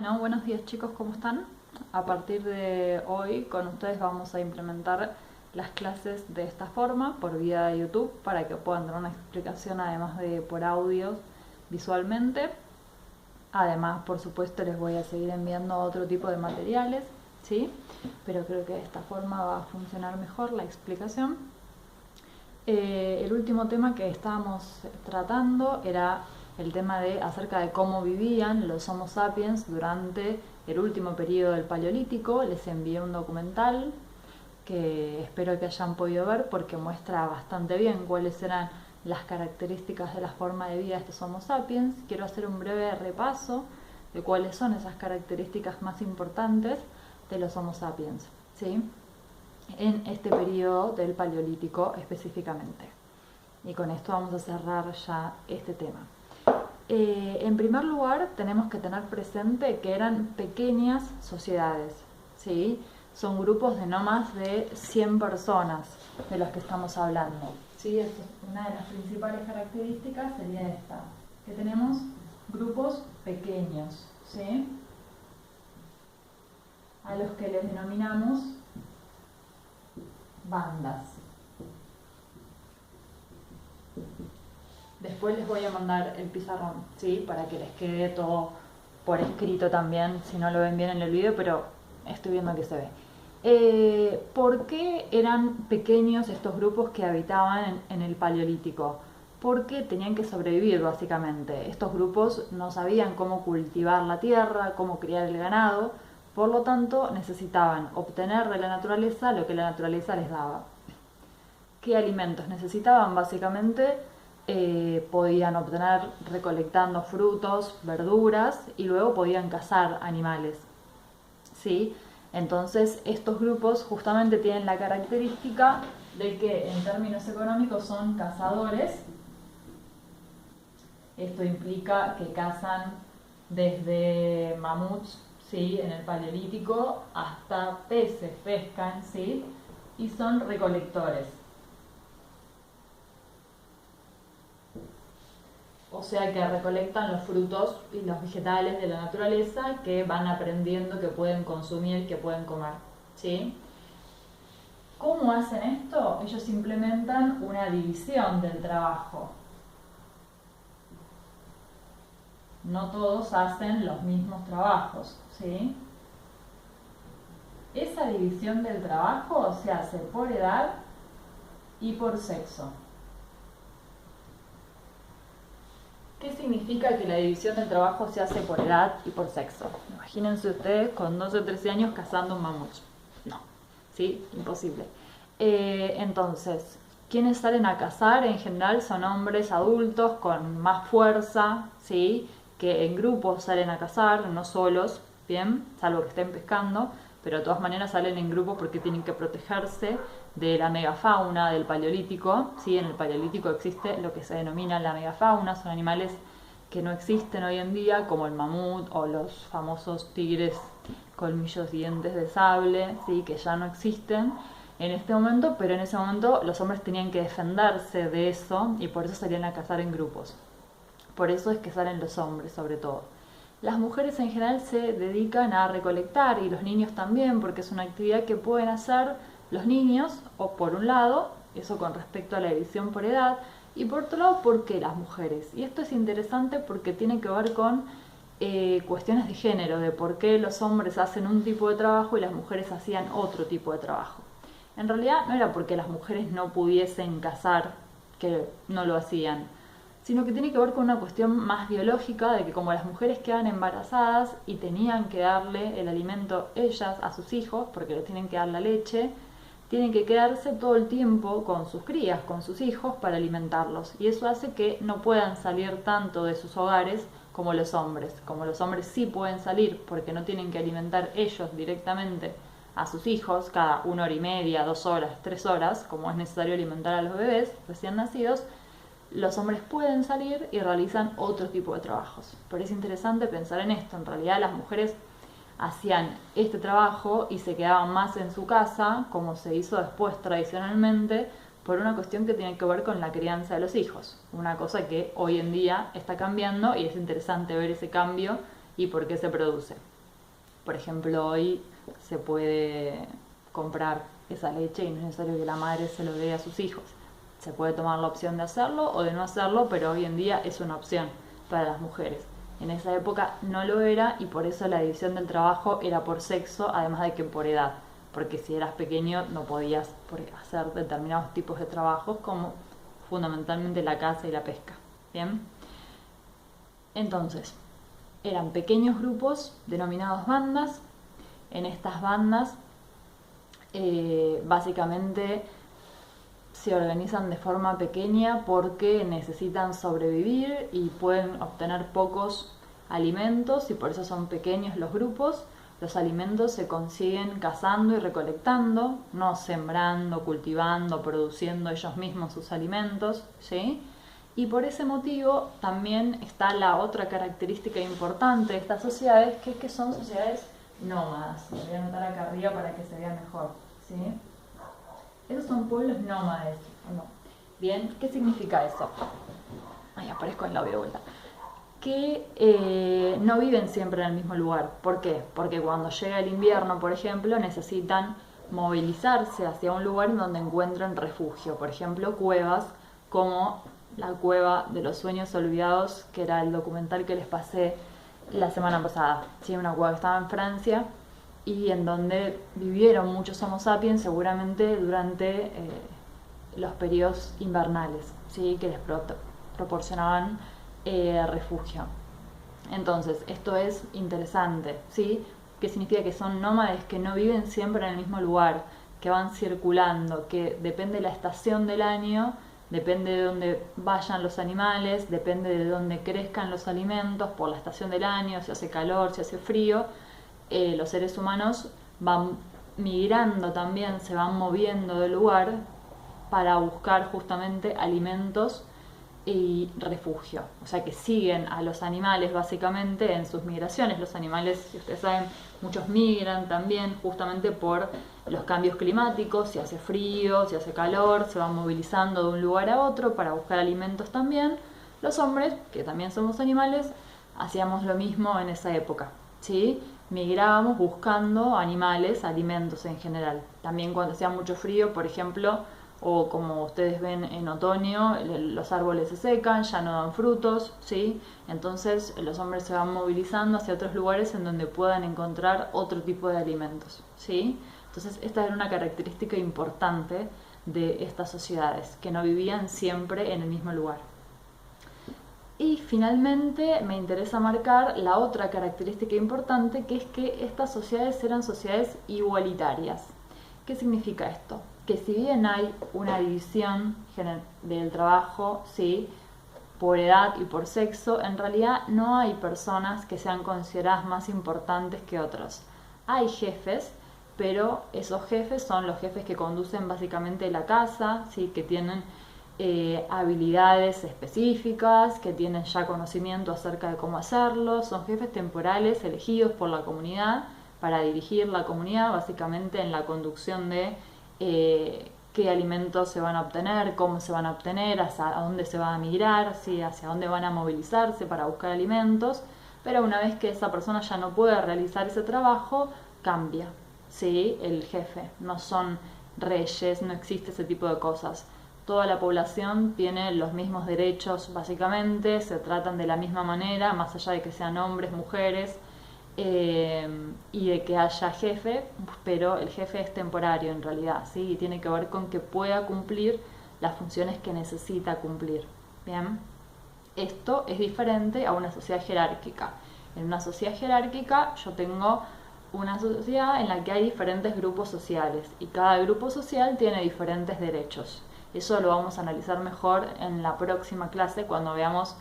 Bueno, buenos días chicos, ¿cómo están? A partir de hoy con ustedes vamos a implementar las clases de esta forma por vía de YouTube para que puedan tener una explicación además de por audio visualmente. Además, por supuesto, les voy a seguir enviando otro tipo de materiales, ¿sí? Pero creo que de esta forma va a funcionar mejor la explicación. El último tema que estábamos tratando era el tema de acerca de cómo vivían los Homo sapiens durante el último periodo del Paleolítico. Les envié un documental que espero que hayan podido ver porque muestra bastante bien cuáles eran las características de la forma de vida de estos Homo sapiens. Quiero hacer un breve repaso de cuáles son esas características más importantes de los Homo sapiens, ¿sí? En este periodo del Paleolítico específicamente. Y con esto vamos a cerrar ya este tema. En primer lugar, tenemos que tener presente que eran pequeñas sociedades, ¿sí? Son grupos de no más de 100 personas de los que estamos hablando, ¿sí? Una de las principales características sería esta, que tenemos grupos pequeños, ¿sí? A los que les denominamos bandas. Después les voy a mandar el pizarrón, ¿sí? Para que les quede todo por escrito también, si no lo ven bien en el video, pero estoy viendo que se ve. ¿Por qué eran pequeños estos grupos que habitaban en el Paleolítico? Porque tenían que sobrevivir básicamente. Estos grupos no sabían cómo cultivar la tierra, cómo criar el ganado, por lo tanto necesitaban obtener de la naturaleza lo que la naturaleza les daba. ¿Qué alimentos necesitaban? Básicamente podían obtener recolectando frutos, verduras y luego podían cazar animales, ¿sí? Entonces estos grupos justamente tienen la característica de que en términos económicos son cazadores. Esto implica que cazan desde mamuts, ¿sí? En el Paleolítico hasta peces, pescan, ¿sí? Y son recolectores. O sea que recolectan los frutos y los vegetales de la naturaleza que van aprendiendo que pueden consumir, que pueden comer, ¿sí? ¿Cómo hacen esto? Ellos implementan una división del trabajo. No todos hacen los mismos trabajos, ¿sí? Esa división del trabajo se hace por edad y por sexo. ¿Qué significa que la división del trabajo se hace por edad y por sexo? Imagínense ustedes con 12 o 13 años cazando un mamut. No, ¿sí? Imposible. Entonces, quienes salen a cazar en general son hombres adultos con más fuerza, ¿sí? Que en grupos salen a cazar, no solos, ¿bien? Salvo que estén pescando, pero de todas maneras salen en grupo porque tienen que protegerse de la megafauna del Paleolítico, ¿sí? En el Paleolítico existe lo que se denomina la megafauna, son animales que no existen hoy en día, como el mamut o los famosos tigres colmillos dientes de sable, ¿sí? Que ya no existen en este momento, pero en ese momento los hombres tenían que defenderse de eso y por eso salían a cazar en grupos. Por eso es que salen los hombres sobre todo. Las mujeres en general se dedican a recolectar y los niños también, porque es una actividad que pueden hacer los niños, o por un lado, eso con respecto a la división por edad, y por otro lado, ¿por qué las mujeres? Y esto es interesante porque tiene que ver con cuestiones de género, de por qué los hombres hacen un tipo de trabajo y las mujeres hacían otro tipo de trabajo. En realidad no era porque las mujeres no pudiesen cazar, que no lo hacían, sino que tiene que ver con una cuestión más biológica de que como las mujeres quedan embarazadas y tenían que darle el alimento ellas a sus hijos, porque les tienen que dar la leche, tienen que quedarse todo el tiempo con sus crías, con sus hijos para alimentarlos. Y eso hace que no puedan salir tanto de sus hogares como los hombres. Como los hombres sí pueden salir porque no tienen que alimentar ellos directamente a sus hijos cada 1 hora y media, 2 horas, 3 horas, como es necesario alimentar a los bebés recién nacidos, los hombres pueden salir y realizan otro tipo de trabajos. Pero es interesante pensar en esto. En realidad las mujeres hacían este trabajo y se quedaban más en su casa, como se hizo después tradicionalmente, por una cuestión que tiene que ver con la crianza de los hijos. Una cosa que hoy en día está cambiando y es interesante ver ese cambio y por qué se produce. Por ejemplo, hoy se puede comprar esa leche y no es necesario que la madre se lo dé a sus hijos. Se puede tomar la opción de hacerlo o de no hacerlo, pero hoy en día es una opción para las mujeres. En esa época no lo era y por eso la división del trabajo era por sexo, además de que por edad, porque si eras pequeño no podías hacer determinados tipos de trabajos como fundamentalmente la caza y la pesca. ¿Bien? Entonces, eran pequeños grupos denominados bandas. En estas bandas básicamente se organizan de forma pequeña porque necesitan sobrevivir y pueden obtener pocos alimentos y por eso son pequeños los grupos. Los alimentos se consiguen cazando y recolectando, no sembrando, cultivando, produciendo ellos mismos sus alimentos, ¿sí? Y por ese motivo también está la otra característica importante de estas sociedades, que es que son sociedades nómadas. Lo voy a anotar acá arriba para que se vea mejor, ¿sí? Esos son pueblos nómades, ¿o no? Bien, ¿qué significa eso? Ahí aparezco en la de vuelta. Que no viven siempre en el mismo lugar. ¿Por qué? Porque cuando llega el invierno, por ejemplo, necesitan movilizarse hacia un lugar en donde encuentren refugio. Por ejemplo, cuevas como la cueva de los sueños olvidados, que era el documental que les pasé la semana pasada. ¿Sí? Una cueva que estaba en Francia y en donde vivieron muchos Homo sapiens seguramente durante los periodos invernales, ¿sí? Que les proporcionaban refugio. Entonces, esto es interesante, ¿sí? ¿Qué significa? Que son nómades que no viven siempre en el mismo lugar, que van circulando, que depende de la estación del año, depende de dónde vayan los animales, depende de dónde crezcan los alimentos, por la estación del año, si hace calor, si hace frío, los seres humanos van migrando también, se van moviendo del lugar para buscar justamente alimentos y refugio. O sea que siguen a los animales básicamente en sus migraciones. Los animales, si ustedes saben, muchos migran también justamente por los cambios climáticos. Si hace frío, si hace calor, se van movilizando de un lugar a otro para buscar alimentos también. Los hombres, que también somos animales, hacíamos lo mismo en esa época, ¿sí? Migrábamos buscando animales, alimentos en general. También cuando hacía mucho frío, por ejemplo, o como ustedes ven en otoño, los árboles se secan, ya no dan frutos, ¿sí? Entonces los hombres se van movilizando hacia otros lugares en donde puedan encontrar otro tipo de alimentos, ¿sí? Entonces esta era una característica importante de estas sociedades, que no vivían siempre en el mismo lugar. Y finalmente me interesa marcar la otra característica importante, que es que estas sociedades eran sociedades igualitarias. ¿Qué significa esto? Que si bien hay una división del trabajo, ¿sí?, por edad y por sexo, en realidad no hay personas que sean consideradas más importantes que otras. Hay jefes, pero esos jefes son los jefes que conducen básicamente la casa, ¿sí?, que tienen habilidades específicas, que tienen ya conocimiento acerca de cómo hacerlo. Son jefes temporales elegidos por la comunidad para dirigir la comunidad, básicamente en la conducción de qué alimentos se van a obtener, cómo se van a obtener, hacia dónde se va a migrar, ¿sí?, hacia dónde van a movilizarse para buscar alimentos. Pero una vez que esa persona ya no puede realizar ese trabajo, cambia, ¿sí?, el jefe. No son reyes, no existe ese tipo de cosas. Toda la población tiene los mismos derechos, básicamente, se tratan de la misma manera, más allá de que sean hombres, mujeres, y de que haya jefe, pero el jefe es temporario en realidad, ¿sí? Y tiene que ver con que pueda cumplir las funciones que necesita cumplir. Bien, esto es diferente a una sociedad jerárquica. En una sociedad jerárquica yo tengo una sociedad en la que hay diferentes grupos sociales y cada grupo social tiene diferentes derechos. Eso lo vamos a analizar mejor en la próxima clase cuando veamos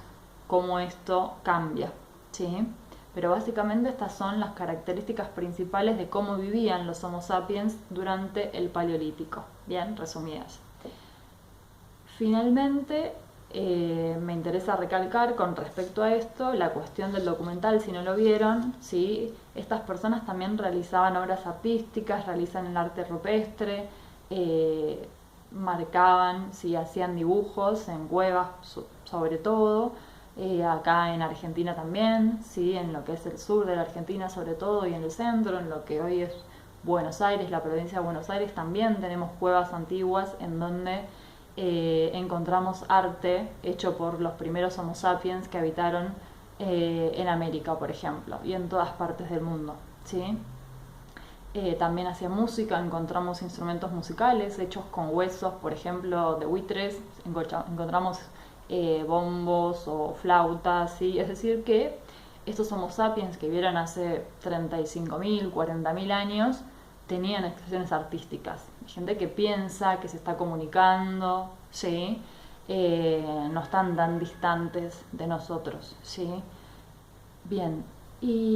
cómo esto cambia, ¿sí? Pero básicamente estas son las características principales de cómo vivían los Homo sapiens durante el Paleolítico. Bien, resumidas. Finalmente, me interesa recalcar con respecto a esto la cuestión del documental, si no lo vieron, ¿sí? Estas personas también realizaban obras artísticas, realizan el arte rupestre, marcaban, ¿sí?, hacían dibujos en cuevas sobre todo, acá en Argentina también, ¿sí? En lo que es el sur de la Argentina sobre todo y en el centro, en lo que hoy es Buenos Aires, la provincia de Buenos Aires, también tenemos cuevas antiguas en donde encontramos arte hecho por los primeros Homo sapiens que habitaron en América, por ejemplo, y en todas partes del mundo, ¿sí? También hacia música encontramos instrumentos musicales hechos con huesos, por ejemplo, de buitres, encontramos bombos o flautas, ¿sí? Es decir que estos Homo sapiens que vivieron hace 35.000, 40.000 años tenían expresiones artísticas. Hay gente que piensa, que se está comunicando, ¿sí? No están tan distantes de nosotros, ¿sí? Bien, y